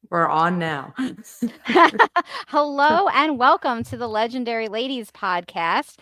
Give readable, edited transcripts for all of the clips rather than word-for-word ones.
We're on now. Hello and welcome to the Legendary Ladies podcast.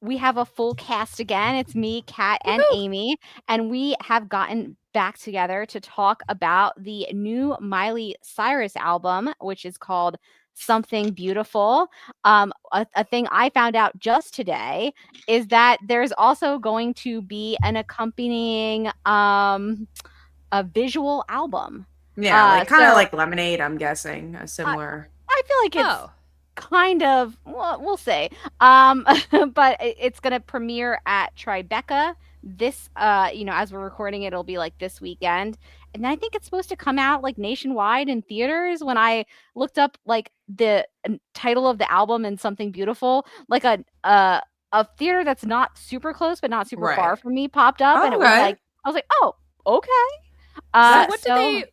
We have a full cast again. It's me, Kat, and Woohoo! Amy, and we have gotten back together to talk about the new Miley Cyrus album, which is called Something Beautiful. A thing I found out just today is that there's also going to be an accompanying a visual album. Yeah, Uh, like kind of so like Lemonade, I'm guessing, a I similar. I feel like it's Oh, kind of well, we'll say. But it's gonna premiere at Tribeca this as we're recording it, it'll be like this weekend. And then I think it's supposed to come out like nationwide in theaters. When I looked up like the title of the album and Something Beautiful, like a theater that's not super close but not super Right. far from me popped up and it was Okay. like I was like, "Oh, okay." so Uh what do so they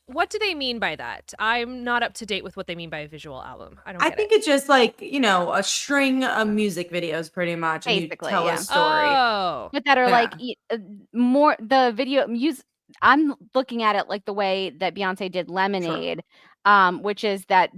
what do they mean by that? I'm not up to date with what they mean by a visual album. I don't I get it. think it's just like, a string of music videos pretty much, and you basically, tell a yeah. story. Oh, But that are like Yeah. more the video use I'm looking at it like the way that Beyonce did Sure. Lemonade, which is that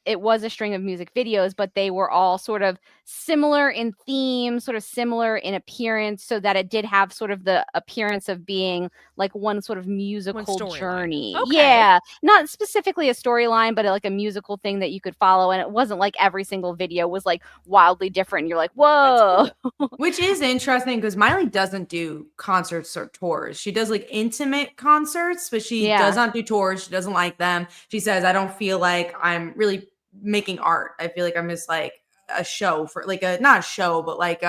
it was a string of music videos, but they were all sort of similar in theme, sort of similar in appearance, so that it did have sort of the appearance of being like one sort of one musical storyline. journey. Okay. Yeah, not specifically a storyline, but like a musical thing that you could follow, and it wasn't like every single video was like wildly different. And you're like, That's whoa. cool. Which is interesting because Miley doesn't do concerts or tours. She does like intimate concerts, but she does Yeah. not do tours. She doesn't like them. She says, I don't feel like I'm really making art. I feel like I'm just like a show for like a not a show, but like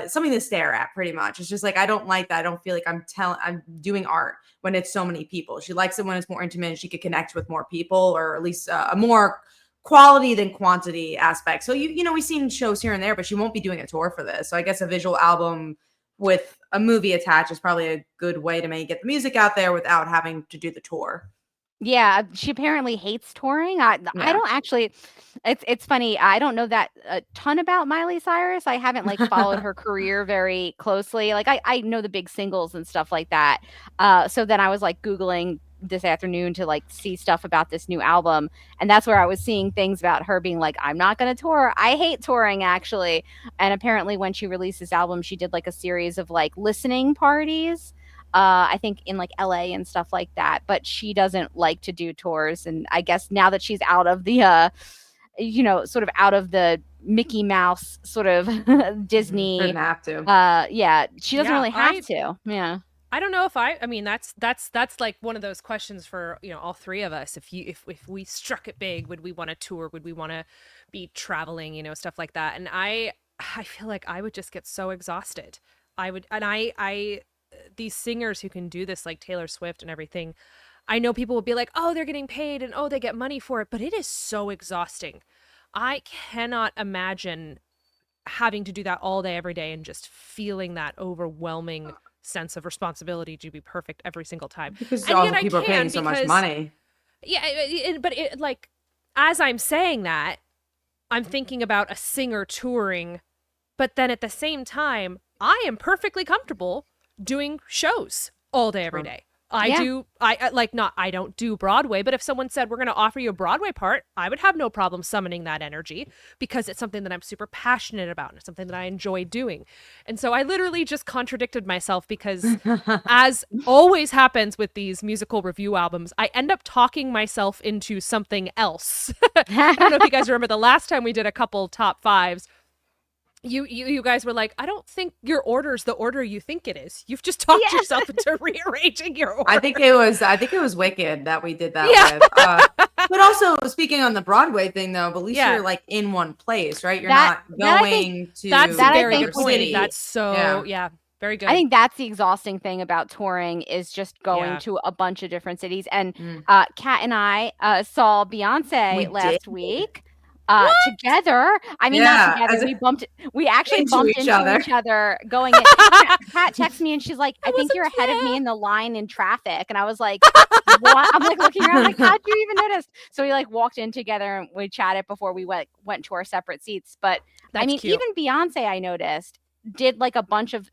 something to stare at pretty much. It's just like I don't like that. I don't feel like I'm doing art when it's so many people. She likes it when it's more intimate and she could connect with more people, or at least a more quality than quantity aspect. So we've seen shows here and there, but she won't be doing a tour for this. So I guess a visual album with a movie attached is probably a good way to maybe get the music out there without having to do the tour. Yeah, she apparently hates touring. I Yeah. don't actually it's funny. I don't know that a ton about Miley Cyrus. I haven't like followed her career very closely. Like I know the big singles and stuff like that. So then I was like googling this afternoon to like see stuff about this new album, and that's where I was seeing things about her being like, I'm not going to tour. I hate touring actually. And apparently when she released this album, she did like a series of like listening parties, I think in like LA and stuff like that. But she doesn't like to do tours. And I guess now that she's out of the, sort of out of the Mickey Mouse sort of Didn't Disney, have to. yeah, she doesn't Yeah, really have to. Yeah. I don't know if I mean that's like one of those questions for, all three of us. If we struck it big, would we want to tour? Would we want to be traveling, stuff like that? And I feel like I would just get so exhausted. I would and I these singers who can do this like Taylor Swift and everything, I know people will be like, "Oh, they're getting paid and oh, they get money for it," but it is so exhausting. I cannot imagine having to do that all day every day and just feeling that overwhelming sense of responsibility to be perfect every single time. Because And yet also I people are paying can so much because money. yeah, but like as I'm saying that, I'm thinking about a singer touring, but then at the same time, I am perfectly comfortable doing shows all day every True. day. Yeah. I don't do Broadway, but if someone said we're going to offer you a Broadway part, I would have no problem summoning that energy because it's something that I'm super passionate about and it's something that I enjoy doing. And so I literally just contradicted myself because, as always happens with these musical review albums, I end up talking myself into something else. I don't know if you guys remember the last time we did a couple top fives. You guys were like, I don't think your order's the order you think it is. You've just talked Yeah. yourself into rearranging your order. I think it was Wicked that we did that Yeah. with. But also speaking on the Broadway thing though, but at least Yeah. you're like in one place, right? You're That not that I think going to That's that a I very another think good would point. be city. That's so, Yeah. yeah, very I good. think that's the exhausting thing about touring is just going Yeah. to a bunch of different cities. And Mm. Kat and I saw We Beyonce did. last week What? together. I mean, not Yeah, together. as We actually into bumped each into other. each other going in. Kat texts me and she's like, I I think you're wasn't ahead of me there. in the line in traffic. And I was like, what? I'm like looking around like, how'd you even notice? So we like walked in together and we chatted before we went to our separate seats. But I That's mean, cute. even Beyonce, I noticed did like a bunch of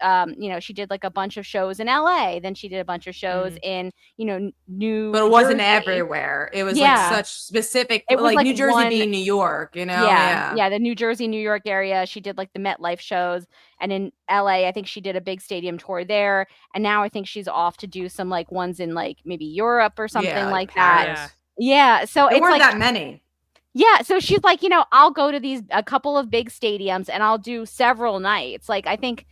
she did like a bunch of shows in LA, then she did a bunch of shows in New But it wasn't Jersey. everywhere. It was like Yeah. such specific, It was like like New Jersey one. being New York, you know? Yeah, Yeah. yeah, the New Jersey, New York area. She did like the MetLife shows, and in LA, I think she did a big stadium tour there. And now I think she's off to do some like ones in like maybe Europe or something Yeah, like like that. Yeah. Paris. Yeah, so There it's weren't like that many. yeah, so she's like, I'll go to a couple of big stadiums and I'll do several nights. Like I think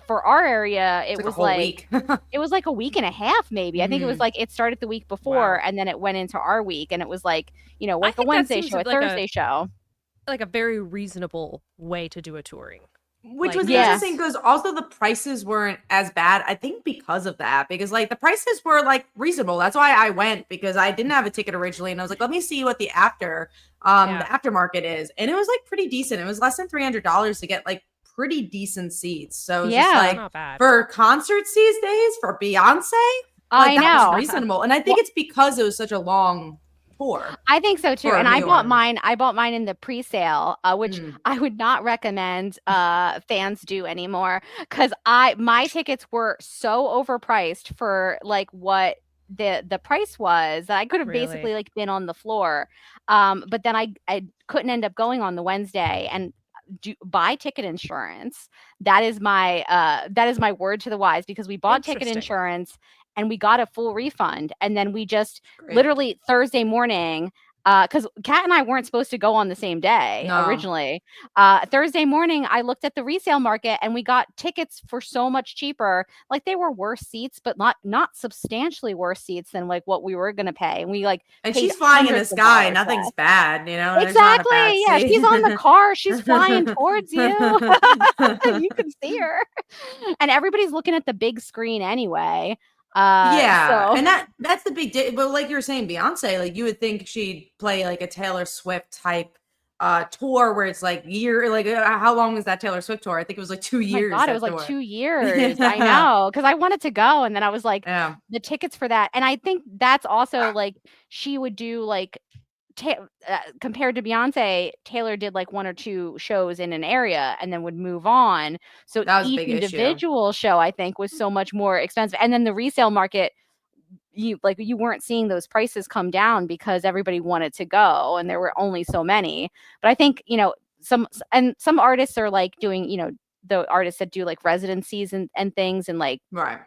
for our area, It's like a whole week. it was like a week and a half, maybe. I think it was like it started the week before Wow. and then it went into our week, and it was like, I like a think that Wednesday seems show, a like Thursday show. like a very reasonable way to do a touring. Which Like, was Yeah. interesting because also the prices weren't as bad. I think because of that, because like the prices were like reasonable. That's why I went, because I didn't have a ticket originally, and I was like, let me see what the aftermarket is, and it was like pretty decent. It was less than $300 to get like pretty decent seats. So it's just Yeah. like not bad. for concerts these days for Beyonce, I like that was know. reasonable, and I think it's because it was such a long tour. I think so too. For And New I bought York. mine. I bought mine in the pre-sale, which Mm. I would not recommend fans do anymore, because my tickets were so overpriced for like what the price was that I could have Really? basically like been on the floor. But then I couldn't end up going on the Wednesday and buy ticket insurance. That is my word to the wise, because we bought ticket Interesting. insurance and we got a full refund, and then we just Great. literally Thursday morning, because Kat and I weren't supposed to go on the same day No. originally. Thursday morning, I looked at the resale market and we got tickets for so much cheaper. Like they were worse seats, but not substantially worse seats than like what we were gonna pay. And we like And paid she's flying in the hundreds of sky. dollars Nothing's less. bad, you know. There's not a bad Exactly. Yeah, seat. she's on the car. She's flying towards you. You can see her, and everybody's looking at the big screen anyway. Yeah, So and that's the big but like you were saying, Beyonce, like you would think she'd play like a Taylor Swift type tour where it's like how long was that Taylor Swift tour? I think it was like 2 oh my years. God, it that was like tour. 2 years. I know, because I wanted to go, and then I was like, Yeah. the tickets for that, and I think that's also like she would do like compared to Beyonce, Taylor did like 1 or 2 shows in an area and then would move on. So That was a each big issue. individual show, I think, was so much more expensive. And then the resale market, you weren't seeing those prices come down because everybody wanted to go and there were only so many. But I think, some artists are like doing, the artists that do like residencies and things and like Right.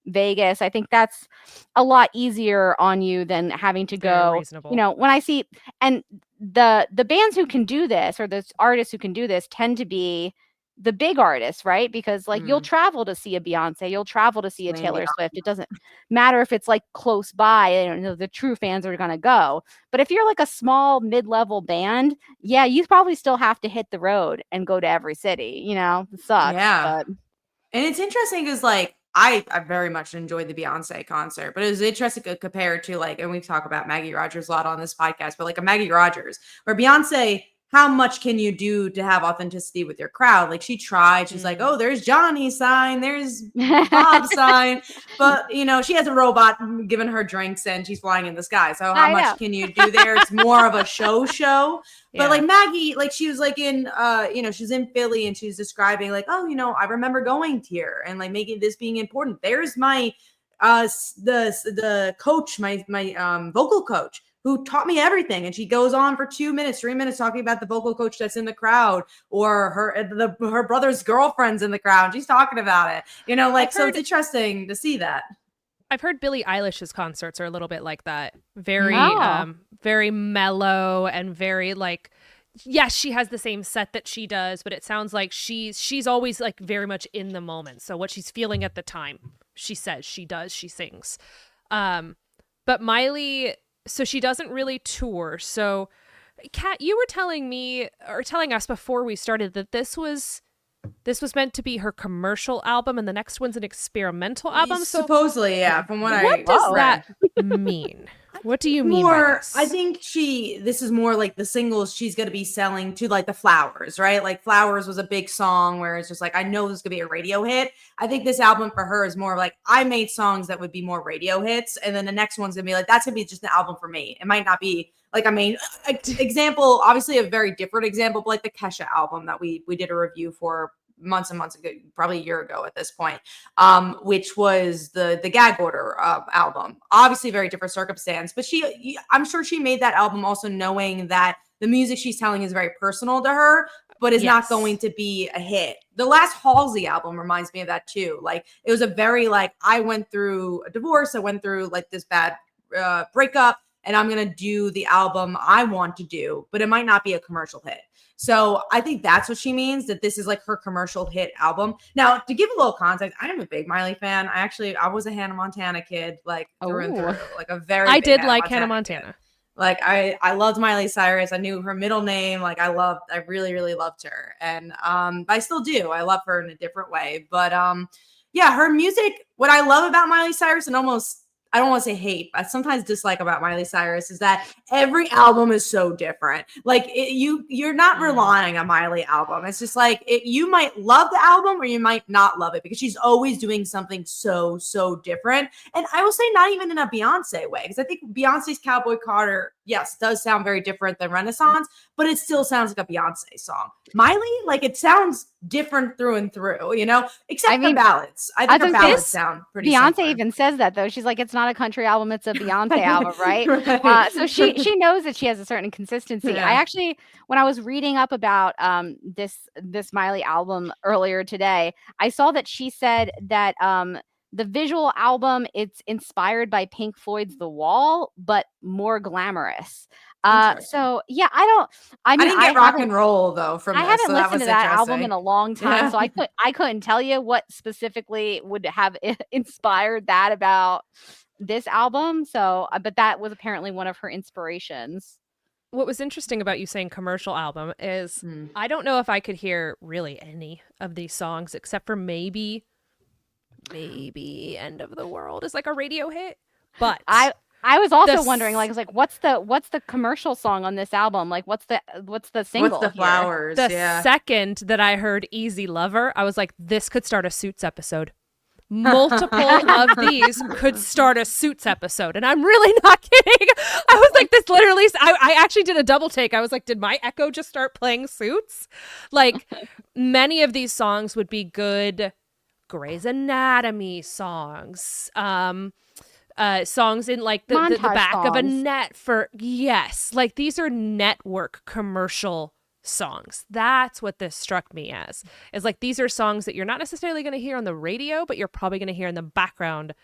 Vegas. I think that's a lot easier on you than having to Very go, reasonable. when I see, and the bands who can do this, or the artists who can do this, tend to be the big artists, right? Because like you'll travel to see a Beyonce, you'll travel to see a Celine Taylor Dion. Swift. It doesn't matter if it's like close by, the true fans are going to go. But if you're like a small mid-level band, yeah, you probably still have to hit the road and go to every city, it sucks. Yeah. But And it's interesting because like I very much enjoyed the Beyonce concert, but it was interesting compared to like, and we talk about Maggie Rogers a lot on this podcast, but like a Maggie Rogers or Beyonce, how much can you do to have authenticity with your crowd? Like she tried, she's like, oh, there's Johnny's sign, there's Bob's sign, but she has a robot giving her drinks and she's flying in the sky. So how I know. much can you do there? It's more of a show. But like Maggie, like she was like in, she's in Philly and she's describing like, oh, I remember going here and like making this being important. There's my, the coach, my vocal coach who taught me everything. And she goes on for 2 minutes, 3 minutes talking about the vocal coach that's in the crowd or her brother's girlfriend's in the crowd. She's talking about it, so it's interesting to see that. I've heard Billie Eilish's concerts are a little bit like that. Very, Oh. very mellow and very like, yes, she has the same set that she does, but it sounds like she's always like very much in the moment. So what she's feeling at the time, she says, she does, she sings. But Miley, so she doesn't really tour. So Kat, you were telling me or telling us before we started that this was meant to be her commercial album and the next one's an experimental album. So supposedly, yeah, from what does that mean? What do you mean by this? I think this is more like the singles she's going to be selling to like the Flowers, right? Like Flowers was a big song where it's just like, I know this is going to be a radio hit. I think this album for her is more like, I made songs that would be more radio hits. And then the next one's going to be like, that's going to be just an album for me. It might not be like, example, obviously a very different example, but like the Kesha album that we did a review for months and months ago, probably a year ago at this point, which was the Gag Order album. Obviously, very different circumstance, but I'm sure she made that album also knowing that the music she's telling is very personal to her, but is not going to be a hit. The last Halsey album reminds me of that too. Like, it was a very like, I went through a divorce, I went through like this bad breakup, and I'm going to do the album I want to do, but it might not be a commercial hit. So I think that's what she means, that this is like her commercial hit album. Now, to give a little context, I am a big Miley fan. I was a Hannah Montana kid, like through and through, like a very I big did like Hannah Montana Montana. Like I loved Miley Cyrus. I knew her middle name. Like I really, really loved her. And I still do. I love her in a different way. But yeah, her music, what I love about Miley Cyrus, and almost, I don't want to say hate, but sometimes dislike about Miley Cyrus, is that every album is so different. Like you're not relying on Miley album. It's just like you might love the album or you might not love it, because she's always doing something so different. And I will say, not even in a Beyonce way, because I think Beyonce's Cowboy Carter, yes, does sound very different than Renaissance, but it still sounds like a Beyonce song. Miley, like, it sounds different through and through, you know, except for ballads. I think her ballads sound pretty Beyonce similar. even says that, though. She's like, it's not a country album, it's a Beyonce album, right? Right. So she knows that she has a certain consistency. Yeah. I actually, when I was reading up about this Miley album earlier today, I saw that she said that the visual album, it's inspired by Pink Floyd's The Wall, but more glamorous. So yeah, I didn't get rock and roll though from I this, haven't so listened to that album in a long time, Yeah. so I couldn't tell you what specifically would have inspired that about this album. So, but that was apparently one of her inspirations. What was interesting about you saying commercial album is I don't know if I could hear really any of these songs except for maybe End of the World is like a radio hit. But I was also wondering, like, I was like, what's the commercial song on this album? Like, what's the single? What's the flowers? The second that I heard Easy Lover, I was like, this could start a Suits episode. Multiple of these could start a Suits episode. And I'm really not kidding. I was like, this literally, I actually did a double take. I was like, did my Echo just start playing Suits? Like, many of these songs would be good Grey's Anatomy songs. Songs in like the back songs. Of a net for, yes, like these are network commercial songs. That's what this struck me as, is like, these are songs that you're not necessarily going to hear on the radio, but you're probably going to hear in the background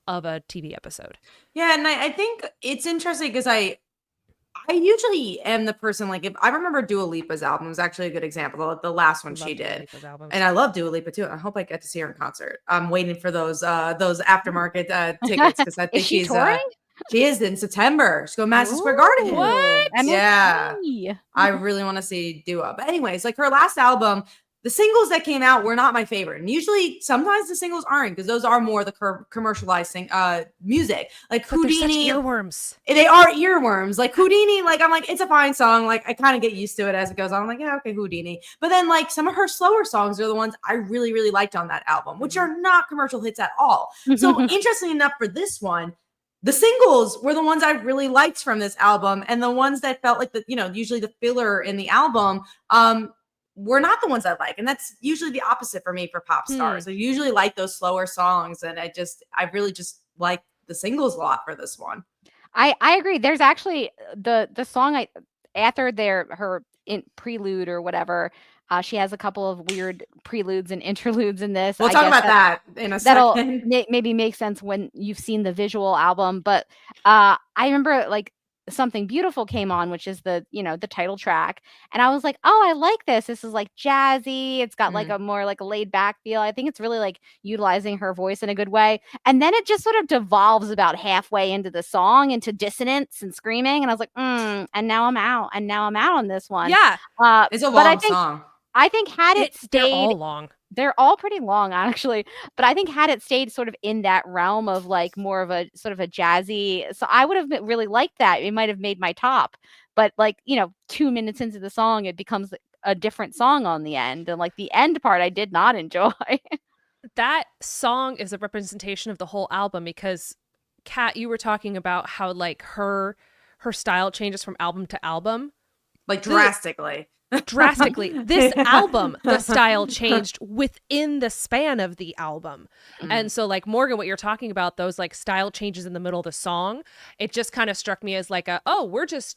of a TV episode. Yeah, and I think it's interesting because I usually am the person, like, if I remember Dua Lipa's album is actually a good example, the last one she did, and I love Dua Lipa too. I hope I get to see her in concert. I'm waiting for those aftermarket tickets, because I think she's touring? She is in September. She's going to Madison Square Garden. What? Yeah, I really want to see Dua. But anyways, like, her last album, the singles that came out were not my favorite. And usually, sometimes the singles aren't, because those are more the commercialized music. Like, but Houdini. They're such earworms. They are earworms. Like, Houdini, like, I'm like, it's a fine song. Like, I kind of get used to it as it goes on. I'm like, yeah, okay, Houdini. But then, like, some of her slower songs are the ones I really, really liked on that album, which are not commercial hits at all. So, interestingly enough, for this one, the singles were the ones I really liked from this album, and the ones that felt like usually the filler in the album, were not the ones I like. And that's usually the opposite for me for pop stars. I usually like those slower songs, and I really just like the singles a lot for this one. I agree. There's actually the song after her prelude or whatever. She has a couple of weird preludes and interludes in this. We'll talk about that in a that'll second. Maybe make sense when you've seen the visual album. But I remember, like, Something Beautiful came on, which is the title track, and I was like, oh, I like this. This is like jazzy. It's got like a more like a laid back feel. I think it's really like utilizing her voice in a good way. And then it just sort of devolves about halfway into the song into dissonance and screaming, and I was like, and now I'm out on this one. Yeah, it's a long song. I think had it stayed, they're all long. They're all pretty long, actually. But I think had it stayed sort of in that realm of like more of a sort of a jazzy, so I would have really liked that. It might have made my top. But 2 minutes into the song, it becomes a different song on the end. And like the end part, I did not enjoy. That song is a representation of the whole album, because Kat, you were talking about how like her style changes from album to album. Like drastically. Drastically. This album, the style changed within the span of the album. And so like Morgan, what you're talking about, those like style changes in the middle of the song, it just kind of struck me as like we're just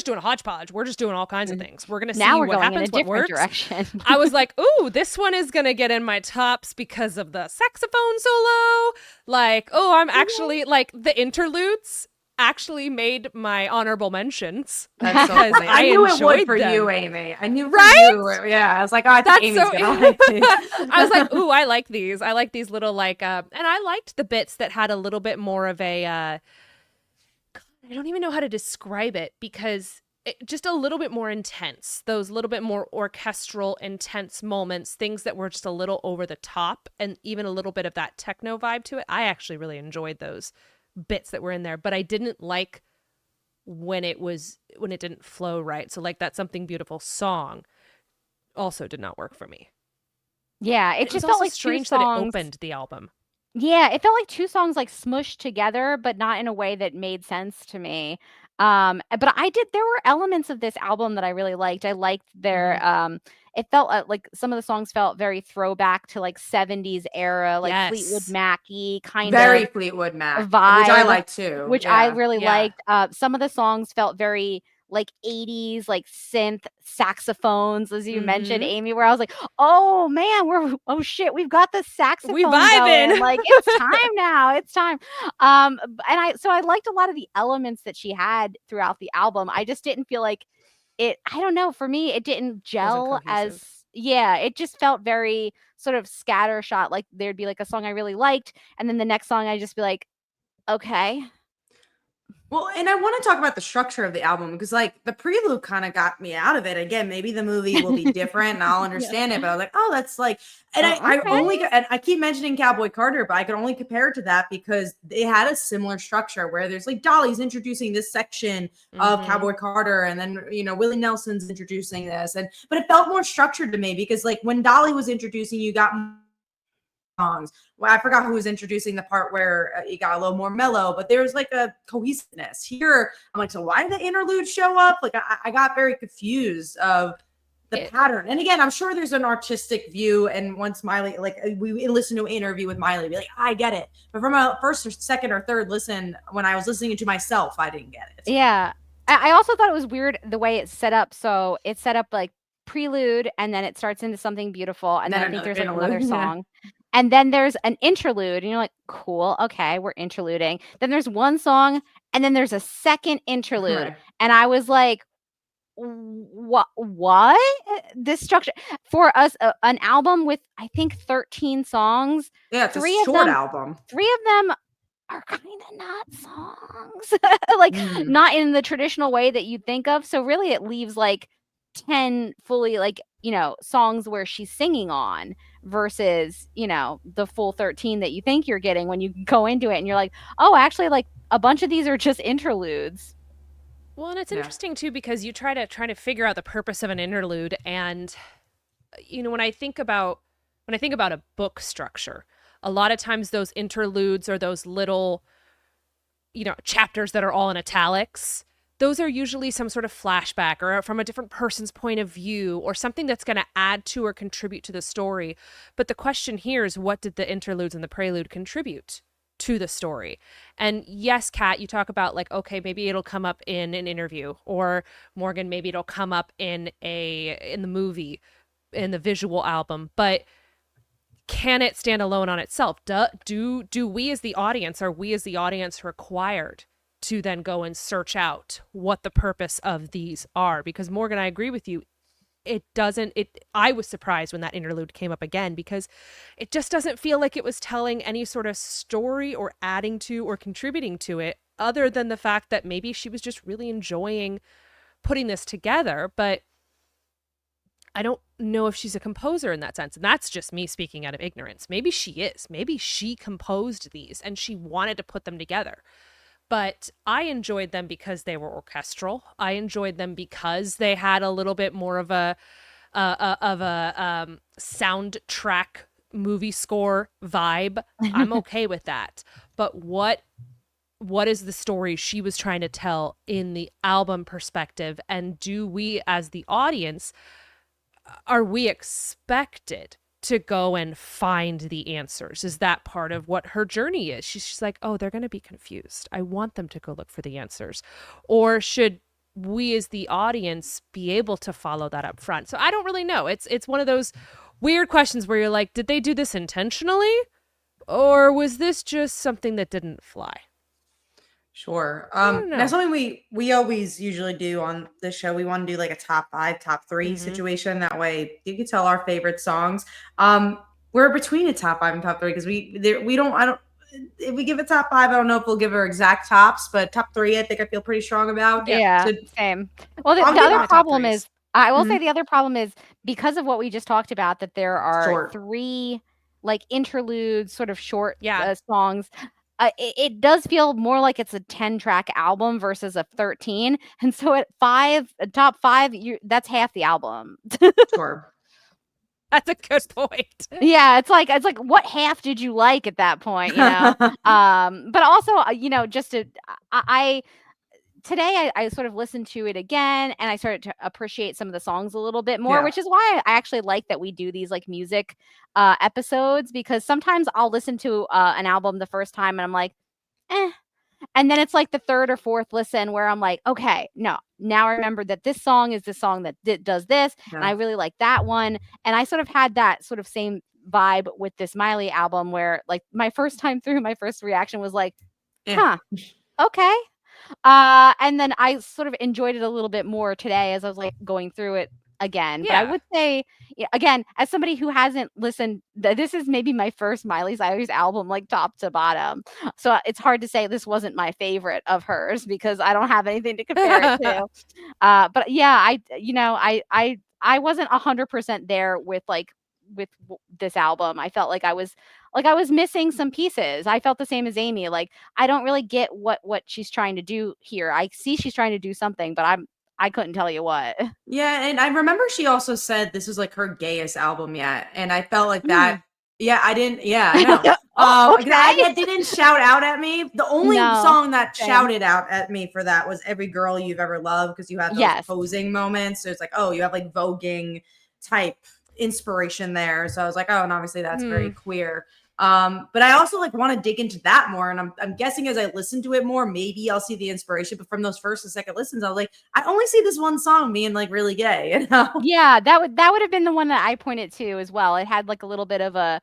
doing a hodgepodge. We're just doing all kinds of things. We're going to see Now we're what going happens, in a what different works. direction. I was like, ooh, this one is going to get in my tops because of the saxophone solo. Like, oh, I'm actually like the interludes actually made my honorable mentions. That's so Because funny. I knew it would enjoyed for them. you, Amy. I knew for Right? you. Yeah, I was like, oh, I think That's Amy's so gonna like these. I was like, ooh, I like these. I like these little like and I liked the bits that had a little bit more of a I don't even know how to describe it because just a little bit more intense. Those little bit more orchestral, intense moments, things that were just a little over the top and even a little bit of that techno vibe to it. I actually really enjoyed those bits that were in there, but I didn't like when it didn't flow right. So like that Something Beautiful song also did not work for me. Yeah, it It was just felt also like two strange that it songs. opened the album. Yeah, it felt like two songs like smushed together, but not in a way that made sense to me. But there were elements of this album that I really liked. I liked their it felt like some of the songs felt very throwback to like 70s era, like Fleetwood Yes. Mac-y kind Very of Fleetwood a Mac, which I vibe, like too. which I Yeah. really Yeah. liked. Some of the songs felt very like 80s, like synth saxophones, as you mentioned, Mhm. Amy, where I was like, oh man, oh shit, we've got the saxophone We going. vibing. Like, it's time now. It's time. And I liked a lot of the elements that she had throughout the album. I just didn't feel like I don't know, for me, it didn't Wasn't gel cohesive. yeah, it just felt very sort of scattershot. Like there'd be like a song I really liked, and then the next song I'd just be like, okay. Well, and I want to talk about the structure of the album because, like, the prelude kind of got me out of it. Again, maybe the movie will be different and I'll understand it, but I was like, oh, that's like, and I Okay. only, and I keep mentioning Cowboy Carter, but I could only compare it to that because they had a similar structure where there's like Dolly's introducing this section of Mhm. Cowboy Carter, and then, Willie Nelson's introducing this, but it felt more structured to me because, like, when Dolly was introducing, you got songs. Well, I forgot who was introducing the part where it got a little more mellow, but there was like a cohesiveness here. I'm like, so why did the interlude show up? Like, I got very confused of the pattern. And again, I'm sure there's an artistic view. And once Miley, like, we listened to an interview with Miley, be like, I get it. But from a first or second or third listen, when I was listening to myself, I didn't get it. Yeah. I also thought it was weird the way it's set up. So it's set up like prelude, and then it starts into Something Beautiful, and then I think there's like another song. And then there's an interlude, and you're like, cool, okay, we're interluding. Then there's one song, and then there's a second interlude. Right. And I was like, what? This structure for us, an album with I think 13 songs. Yeah, it's three a of short them, album. 3 of them are kind of not songs. Like not in the traditional way that you'd think of. So really it leaves like 10 fully like, songs where she's singing on versus, the full 13 that you think you're getting when you go into it and you're like, "Oh, actually like a bunch of these are just interludes." Well, and it's interesting too because you try to figure out the purpose of an interlude, and when I think about a book structure, a lot of times those interludes or those little chapters that are all in italics, those are usually some sort of flashback or from a different person's point of view or something that's going to add to or contribute to the story. But the question here is, what did the interludes and the prelude contribute to the story? And yes, Kat, you talk about like, okay, maybe it'll come up in an interview, or Morgan, maybe it'll come up in the movie, in the visual album, but can it stand alone on itself? Do we as the audience, are we as the audience required to then go and search out what the purpose of these are? Because Morgan, I agree with you. I was surprised when that interlude came up again because it just doesn't feel like it was telling any sort of story or adding to or contributing to it, other than the fact that maybe she was just really enjoying putting this together. But I don't know if she's a composer in that sense. And that's just me speaking out of ignorance. Maybe she is. Maybe she composed these and she wanted to put them together. But I enjoyed them because they were orchestral. I enjoyed them because they had a little bit more of a soundtrack movie score vibe. I'm okay with that. But what what is the story she was trying to tell in the album perspective, and do we as the audience, are we expected to go and find the answers? Is that part of what her journey is? She's like, oh, they're going to be confused, I want them to go look for the answers. Or should we as the audience be able to follow that up front? So I don't really know. It's one of those weird questions where you're like, did they do this intentionally, or was this just something that didn't fly? Sure. don't Now know. something we always usually do on this show, we want to do like a top 5, top 3 situation. That way you can tell our favorite songs. We're between a top 5 and top 3 because we don't, I don't, if we give a top 5, I don't know if we'll give our exact tops, but top 3 I think I feel pretty strong about. Yeah, So same. Well, I'll the give other my top problem threes. is, I will say Mhm. the other problem is, because of what we just talked about, that there are Short. 3 like interludes, sort of short Yeah. songs. It does feel more like it's a 10-track album versus a 13. And so at 5, top 5, that's half the album. Sure. That's a good point. Yeah, it's like what half did you like at that point, you know? But also, you know, just to I today I sort of listened to it again, and I started to appreciate some of the songs a little bit more, Yeah. which is why I actually like that we do these like music episodes, because sometimes I'll listen to an album the first time and I'm like, eh. And then it's like the third or fourth listen where I'm like, okay, no, now I remember that this song is the song that does this, and I Yeah. really like that one. And I sort of had that sort of same vibe with this Miley album, where like my first time through, my first reaction was like, Yeah. huh, okay. And then I sort of enjoyed it a little bit more today as I was like going through it again. But I Yeah. would say, again, as somebody who hasn't listened, this is maybe my first Miley Cyrus album, like top to bottom. So it's hard to say this wasn't my favorite of hers because I don't have anything to compare it to. But yeah, I wasn't 100% there with this album. I felt like I was missing some pieces. I felt the same as Amy. Like, I don't really get what she's trying to do here. I see she's trying to do something, but I couldn't tell you what. Yeah, and I remember she also said this was like her gayest album yet, and I felt like that. Mm. Yeah, I didn't. Yeah, I know. Oh, That okay. didn't shout out at me. The only No, song that same. shouted out at me for that was "Every Girl You've Ever Loved" because you had those Yes. posing moments. So it's like, oh, you have like voguing type inspiration there. So I was like, oh, and obviously that's very queer. But I also like want to dig into that more. And I'm guessing as I listen to it more, maybe I'll see the inspiration. But from those first and second listens, I was like, I only see this one song being like really gay, you know? Yeah, that would have been the one that I pointed to as well. It had like a little bit of a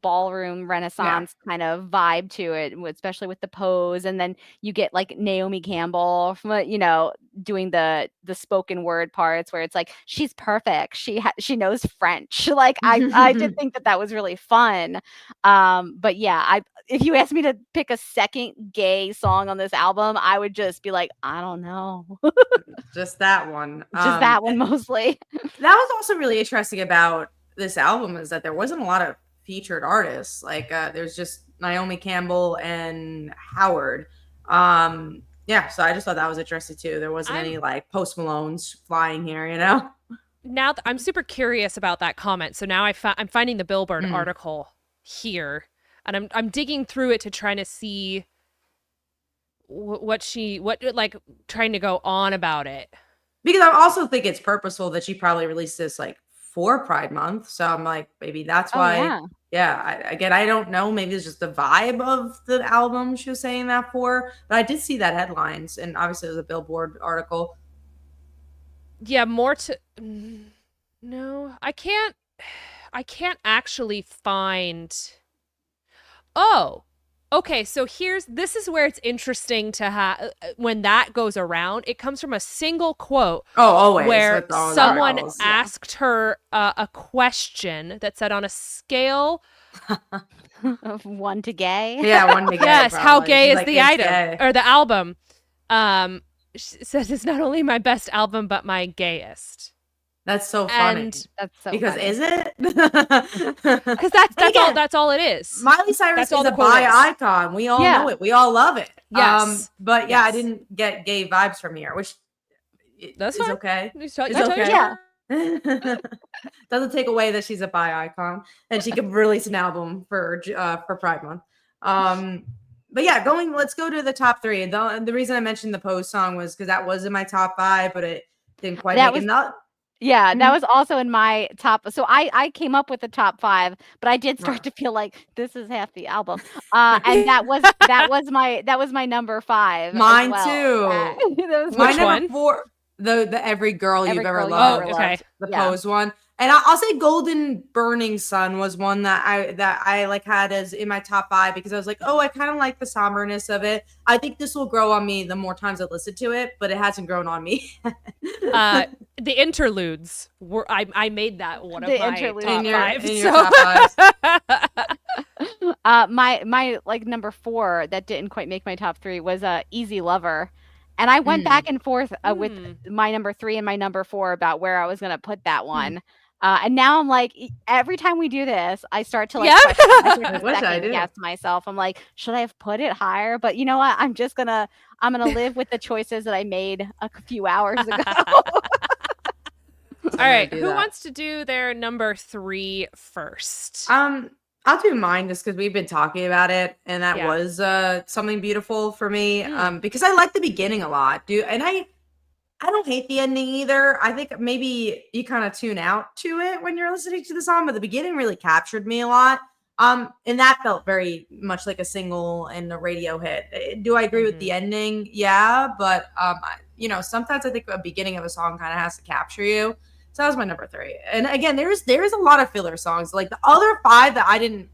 ballroom Yeah. renaissance kind of vibe to it, especially with the pose. And then you get like Naomi Campbell from, doing the spoken word parts where it's like she's perfect. She knows French. Like I did think that was really fun. But yeah, if you asked me to pick a second gay song on this album, I would just be like, I don't know. Just that one. Just that one mostly. That was also really interesting about this album is that there wasn't a lot of featured artists. Like there's just Naomi Campbell and Howard. Yeah, so I just thought that was interesting too. There wasn't any like Post Malones flying here, you know? Now I'm super curious about that comment. So now I'm finding the Billboard article here, and I'm digging through it to try to see what trying to go on about it. Because I also think it's purposeful that she probably released this like for Pride Month. So I'm like, maybe that's Oh, why. yeah. Yeah. I don't know. Maybe it's just the vibe of the album she was saying that for. But I did see that headlines, and obviously it was a Billboard article. Yeah, more to. No, I can't actually find. Oh, okay. So this is where it's interesting to have when that goes around. It comes from a single quote. Oh, always. Where someone articles. asked her a question that said on a scale Of 1 to gay. Yeah, 1 to gay. yes, probably. how gay She's is like, the "It's item gay." or the album? She says it's not only my best album but my gayest. That's so funny. And That's so because funny. is it? Because that's all it is. Miley Cyrus all is the a quote bi is. icon. We all Yeah. know it. We all love it. Yes. But yeah, I Yes. didn't get gay vibes from here, which That's is fine. okay. It's It's okay. Yeah. Doesn't take away that she's a bi icon and she could release an album for Pride Month. But yeah, let's go to the top three. The reason I mentioned the Pose song was because that was in my top five, but it didn't quite That make was it. Not Yeah, that Mhm. was also in my top. So I came up with the top 5, but I did Right. start to feel like this is half the album. And that was my number 5 as Mine well. That too. that was My Which my number one? 4, the Every Girl You've Every Ever Girl You've Oh, Ever Loved, okay. Loved. the Yeah. Pose one. And I'll say Golden Burning Sun was one that I like had as in my top 5 because I was like, oh, I kind of like the somberness of it. I think this will grow on me the more times I listen to it, but it hasn't grown on me. The interludes were I made that one of The my interludes top were five. in your So top 5s. my like number 4 that didn't quite make my top 3 was Easy Lover. And I went Mm. back and forth with Hmm. my number 3 and my number 4 about where I was going to put that Hmm. one. And now I'm like, every time we do this, I start to like Yeah. question. I start to What did I second do? guess myself. I'm like, should I have put it higher? But you know what? I'm gonna live with the choices that I made a few hours ago. So All I'm gonna right, do who that. wants to do their number 3 first? I'll do mine just because we've been talking about it, and that Yeah. was something beautiful for me. Mm. Because I like the beginning a lot, dude, and I don't hate the ending either. I think maybe you kind of tune out to it when you're listening to the song, but the beginning really captured me a lot. And that felt very much like a single and a radio hit. Do I agree with the ending? Yeah, but sometimes I think a beginning of a song kind of has to capture you. So that was my number 3. And again, there's a lot of filler songs. Like the other 5 that I didn't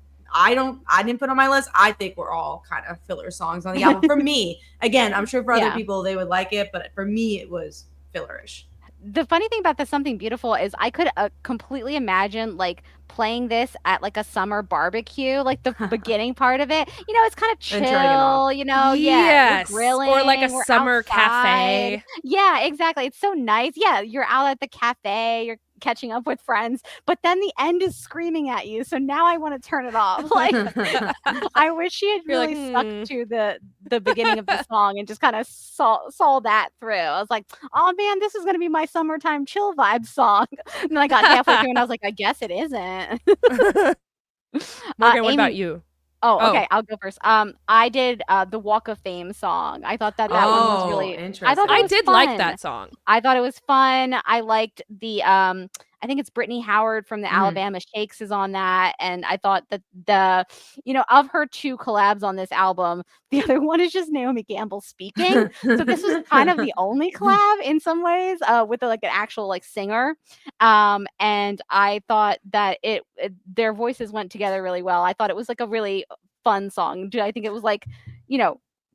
put on my list. I think we're all kind of filler songs on the album. For me, again, I'm sure for other Yeah. people they would like it, but for me it was fillerish. The funny thing about the Something Beautiful is I could completely imagine like playing this at like a summer barbecue, like the beginning part of it. It's kind of And turning it off. chill, yeah, we're Yes, or like a grilling, we're summer outside. cafe. Yeah, exactly. It's so nice. Yeah, you're out at the cafe, you're catching up with friends, but then the end is screaming at you. So now I want to turn it off. Like I wish she had You're like, really stuck to the beginning of the song and just kind of saw that through. I was like, oh man, this is gonna be my summertime chill vibe song. And then I got halfway through and I was like, I guess it isn't. Morgan, what about Amy. you? Oh, Oh, okay, I'll go first. I did the Walk of Fame song. I thought that one was Oh, really. I thought interesting. it I was did like fun. that song. I thought it was fun. I liked the I think it's Brittany Howard from the Mhm. Alabama Shakes is on that. And I thought that of her 2 collabs on this album, the other one is just Naomi Campbell speaking. So this was kind of the only collab in some ways, with like an actual like singer. And I thought that their voices went together really well. I thought it was like a really fun song. Do I think it was like,